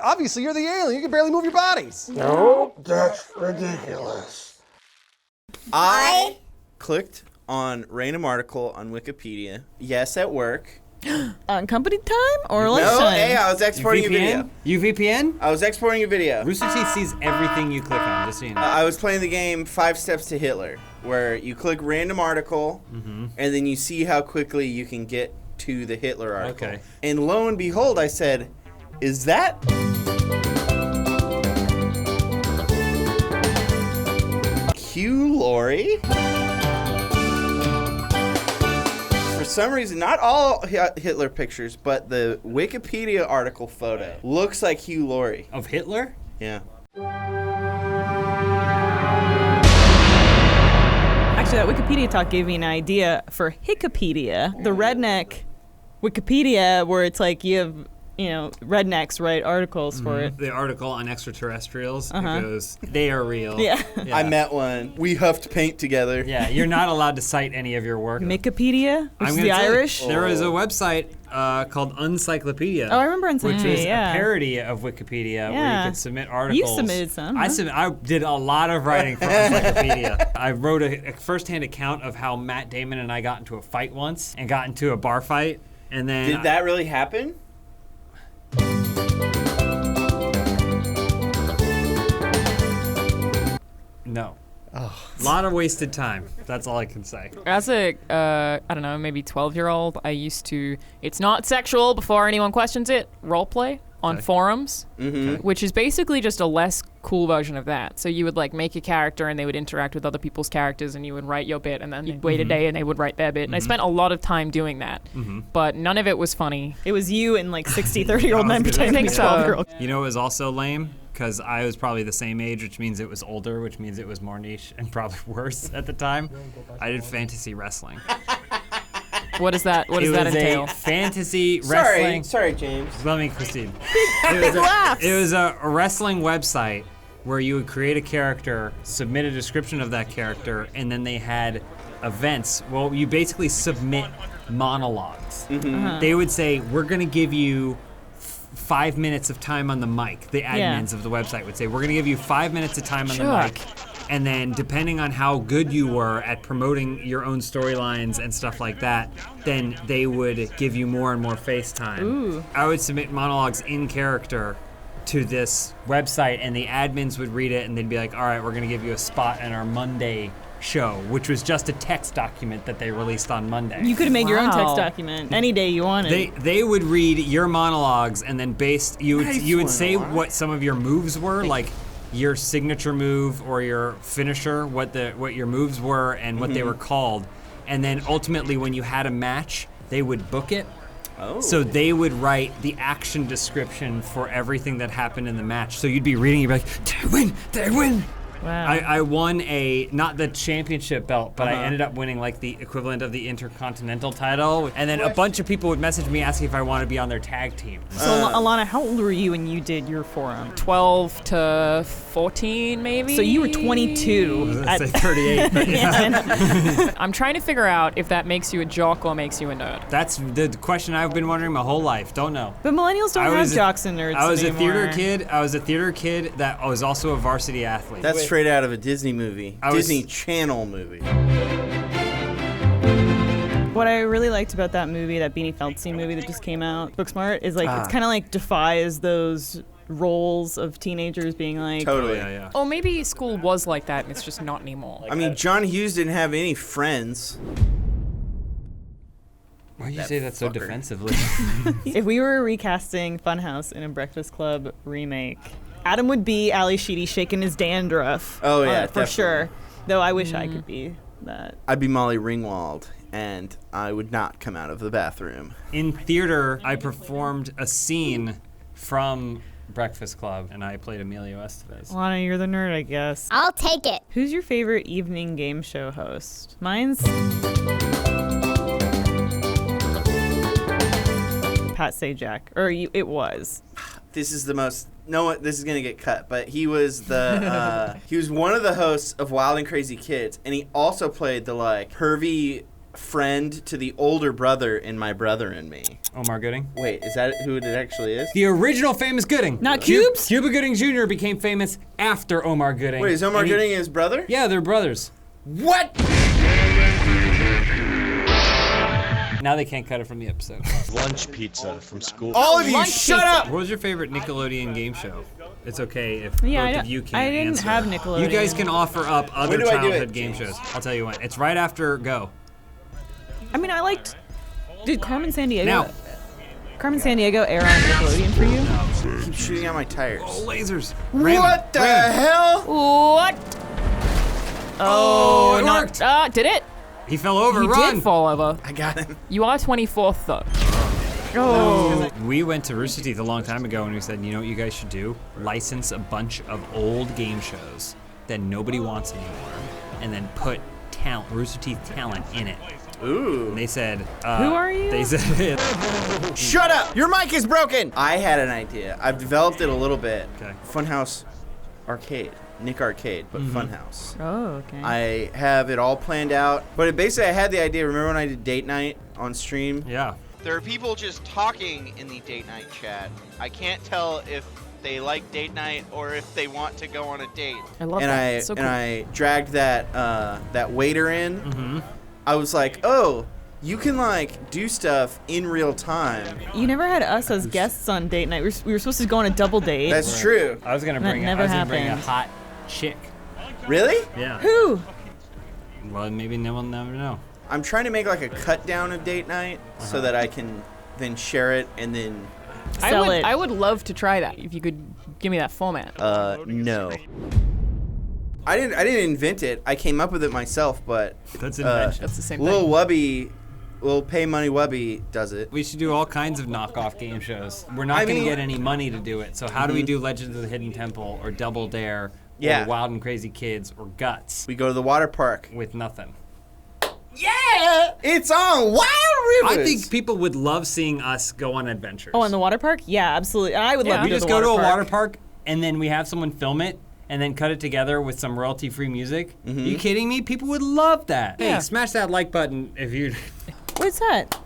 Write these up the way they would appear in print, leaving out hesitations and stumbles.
Obviously, you're the alien. You can barely move your bodies. No, that's ridiculous. I clicked on random article on Wikipedia. Yes, at work. On company time or No, lunchtime? hey, I was exporting a video. UVPN? I was exporting a video. Rooster Teeth sees everything you click on, just so you know. I was playing the game 5 Steps to Hitler, where you click random article, and then you see how quickly you can get to the Hitler article. Okay. And lo and behold, I said, is that... Hugh Laurie? For some reason, not all Hitler pictures, but the Wikipedia article photo looks like Hugh Laurie. Of Hitler? Yeah. Actually, that Wikipedia talk gave me an idea for Hickopedia, the redneck Wikipedia, where it's like you have, rednecks write articles for it. The article on extraterrestrials, it goes, they are real. Yeah. I met one. We huffed paint together. Yeah, you're not allowed to cite any of your work. Mikipedia, which is gonna the tell you, Irish. There was a website called Uncyclopedia. Oh, I remember Uncyclopedia, which was yeah. a parody of Wikipedia where you could submit articles. You submitted some, huh? I did a lot of writing for Uncyclopedia. I wrote a first-hand account of how Matt Damon and I got into a fight once and got into a bar fight. And then Did that really happen? No. A lot of wasted time. That's all I can say. As a, I don't know, maybe 12-year-old, I used to, it's not sexual before anyone questions it, roleplay on forums, which is basically just a less cool version of that. So you would like make a character and they would interact with other people's characters and you would write your bit and then you'd wait a day and they would write their bit. And I spent a lot of time doing that, but none of it was funny. It was you and like 60, 30-year-old men pretending to be 12-year-old. You know, it was also lame because I was probably the same age, which means it was older, which means it was more niche and probably worse at the time. I did fantasy wrestling. What is that? What does that entail? It was a fantasy wrestling. Sorry, James. Let me, Christine. It was a wrestling website where you would create a character, submit a description of that character, and then they had events. Well, you basically submit monologues. They would say, we're going to give you 5 minutes of time on the mic. The admins of the website would say, we're going to give you 5 minutes of time on the mic. And then depending on how good you were at promoting your own storylines and stuff like that, then they would give you more and more face time. Ooh. I would submit monologues in character to this website, and the admins would read it, and they'd be like, all right, we're going to give you a spot in our Monday show, which was just a text document that they released on Monday. You could have made your own text document any day you wanted. They would read your monologues, and then you would say what some of your moves were, like your signature move or your finisher, what your moves were and what they were called. And then ultimately when you had a match, they would book it. So they would write the action description for everything that happened in the match. So you'd be reading, you'd be like, did I win? Did I win? Wow. I won not the championship belt, but I ended up winning like the equivalent of the Intercontinental title. And then a bunch of people would message me asking if I wanted to be on their tag team. So Alana, how old were you when you did your forum? 12 to 14, maybe? So you were 22. I'd say 38. But yeah. I'm trying to figure out if that makes you a jock or makes you a nerd. That's the question I've been wondering my whole life. Don't know. But millennials don't have jocks and nerds I was anymore. I was a theater kid that was also a varsity athlete. That's straight out of a Disney movie. Disney Channel movie. What I really liked about that movie, that Beanie Feldstein movie that just came out, Booksmart, is like it's kind of like defies those roles of teenagers being like... Totally. Yeah. Or maybe school was like that and it's just not anymore. I mean, John Hughes didn't have any friends. Why do you say that so defensively? If we were recasting Funhaus in a Breakfast Club remake, Adam would be Ali Sheedy shaking his dandruff. Oh, yeah, for definitely. sure. Though I wish I could be that. I'd be Molly Ringwald, and I would not come out of the bathroom. In theater, I performed a scene from Breakfast Club, and I played Emilio Estevez. Lana, you're the nerd, I guess. I'll take it. Who's your favorite evening game show host? Mine's Pat Sajak, or it was. This is the most... No, this is gonna get cut, but he was he was one of the hosts of Wild and Crazy Kids, and he also played the like pervy friend to the older brother in My Brother and Me. Omar Gooding. Wait, is that who it actually is? The original famous Gooding. Not Cubes? Cuba Gooding Jr. became famous after Omar Gooding. Wait, is Omar And he- Gooding his brother? Yeah, they're brothers. What? Now they can't cut it from the episode. Lunch pizza from school. All of you, Lunch shut pizza. up! What was your favorite Nickelodeon game show? It's okay if Yeah, both I of you don't- can't I didn't answer. have Nickelodeon. You guys can offer up other do I do childhood it, game James? shows. I'll tell you when. It's right after Go. I mean, I liked. Did Carmen Sandiego? Now. Carmen Sandiego air on Nickelodeon for you? Keep shooting out my tires. Oh, lasers. What the hell? What? Oh, it not, worked. Did it? He fell over. He Run. did fall over. I got him. You are 24th though. Oh. We went to Rooster Teeth a long time ago and we said, you know what you guys should do? License a bunch of old game shows that nobody wants anymore and then put Rooster Teeth talent in it. Ooh. And they said, Who are you? They said, Shut up! Your mic is broken! I had an idea. I've developed it a little bit. Okay. Funhaus Arcade. Nick Arcade, but Funhaus. Oh, okay. I have it all planned out. But I had the idea. Remember when I did date night on stream? yeah. There are people just talking in the date night chat. I can't tell if they like date night or if they want to go on a date. I love And that. I It's so and cool. I dragged that waiter in. Mm-hmm. I was like, oh, you can like do stuff in real time. You never had us as guests on date night. We were supposed to go on a double date. That's true. I was gonna That bring. never I was gonna bring a happened. hot chick. Really? Yeah. Who? Well, maybe no one never know. I'm trying to make like a cut down of date night so that I can then share it and then Sell it. I would love to try that if you could give me that format. no. I didn't invent it. I came up with it myself, but That's invention. That's the same Lil thing. Wubby, Lil Pay Money Wubby does it. We should do all kinds of knockoff game shows. We're not going to get any money to do it. So how do we do Legends of the Hidden Temple or Double Dare Yeah. or Wild and Crazy Kids or Guts We go to the water park. with nothing? Yeah, it's on Wild Rivers. I think people would love seeing us go on adventures. Oh, in the water park? Yeah, absolutely. I would love to we go just to go the to a water water park and then we have someone film it and then cut it together with some royalty-free music. Are you kidding me? People would love that. Yeah. Hey, smash that like button if you. What's that?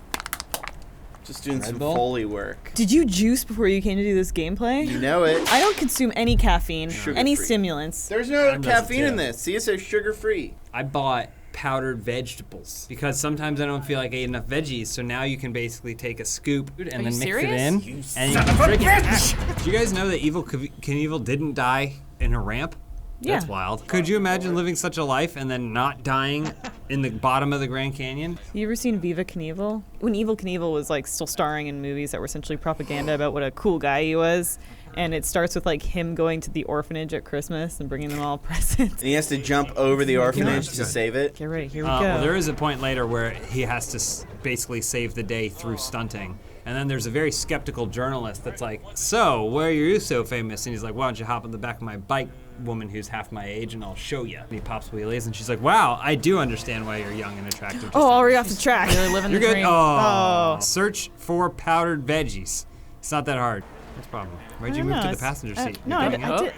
just doing some Bull? Foley work. Did you juice before you came to do this gameplay? You know it. I don't consume any caffeine, any Sugar-free. stimulants. There's no Mine doesn't caffeine in too. this. See, it says sugar-free. I bought powdered vegetables because sometimes I don't feel like I ate enough veggies. So now you can basically take a scoop and then you mix serious? it in. And you can drink it. Do you guys know that Evil Knievel didn't die in a ramp? Yeah. That's wild. Could you imagine living such a life and then not dying in the bottom of the Grand Canyon? You ever seen Viva Knievel? When Evil Knievel was like still starring in movies that were essentially propaganda about what a cool guy he was, and it starts with like him going to the orphanage at Christmas and bringing them all presents. And he has to jump over the orphanage to save it. Get ready, here we go. Well, there is a point later where he has to basically save the day through stunting. And then there's a very skeptical journalist that's like, so, why are you so famous? And he's like, why don't you hop on the back of my bike, woman who's half my age, and I'll show you. And he pops wheelies, and she's like, wow, I do understand why you're young and attractive. just Oh, like already off the track. Really living You're the good. dream. Oh. Search for powdered veggies. It's not that hard. What's the problem? Why'd you I don't move know, to the it's- passenger seat? no, You're I getting d- out? did-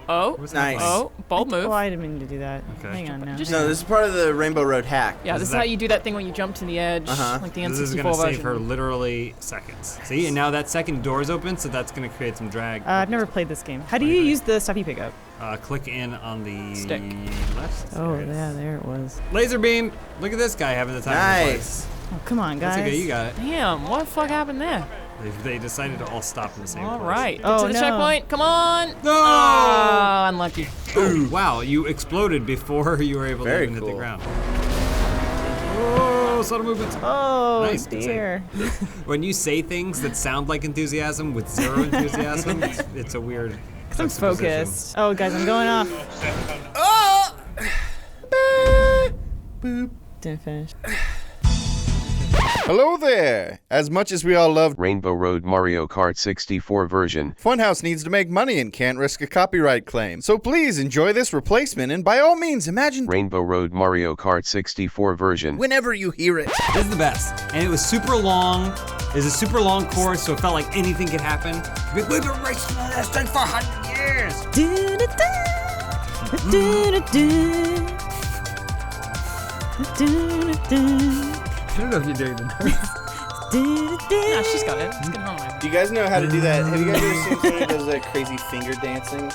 Oh. What's Nice. that? Oh, bold move. Oh, I didn't mean to do that. Okay. Hang on now. No, this is part of the Rainbow Road hack. Yeah, this is how you do that thing when you jump to the edge, like the This is N64 gonna save version. her literally seconds. See, and now that second door's open, so that's gonna create some drag. I've never played this game. How do you use the stuff you pick up? Click in on the Stick. left. Oh, There it is. yeah, there it was. Laser beam. Look at this guy having the time of his life. Nice. Oh, come on, guys. That's okay, you got it. Damn, what the fuck happened there? They decided to all stop in the same All place. right, get Oh, to the no. checkpoint. Come on. No! Oh, unlucky. Ooh, wow, you exploded before you were able Very to even hit the cool. ground. Oh, subtle movements. Oh, Nice, dear. When you say things that sound like enthusiasm with zero enthusiasm, it's a weird. I'm focused. Oh, guys, I'm going off. Oh! Didn't finish. Hello there! As much as we all love Rainbow Road Mario Kart 64 version. Funhaus needs to make money and can't risk a copyright claim. So please enjoy this replacement and by all means imagine Rainbow Road Mario Kart 64 version. whenever you hear it. This is the best. And it was super long. It was a super long course, so it felt like anything could happen. We've been racing on this thing for 100 years. Do-do-do. Do-do-do. Do-do-do. I don't know if you're doing the noise. No, she's got it. Let's get on with it. Do you guys know how to do that? Have you guys ever seen someone who does that crazy finger dancing?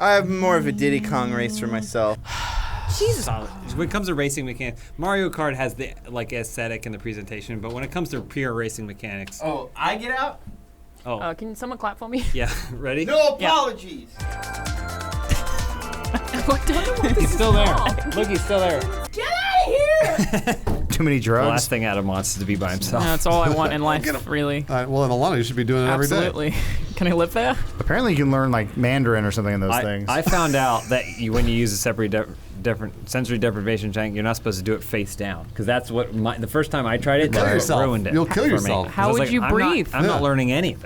I have more of a Diddy Kong race for myself. Jesus. When it comes to racing mechanics, Mario Kart has the aesthetic and the presentation, but when it comes to pure racing mechanics, Oh, I get out? Can someone clap for me? yeah, ready? No apologies. I don't know what this He's is still there. called. Look, he's still there. Get out of here! Too many The drugs. last thing Adam wants is to be by himself. That's all I want in life, really. Well, in Alana, you should be doing it every day. Absolutely. Can I live there? Apparently, you can learn like Mandarin or something in those things. I found out that when you use a separate different sensory deprivation tank, you're not supposed to do it face down, because that's what the first time I tried it, Kill that yourself. ruined it. You'll kill for me. yourself. How I was would you breathe? I'm not learning anything.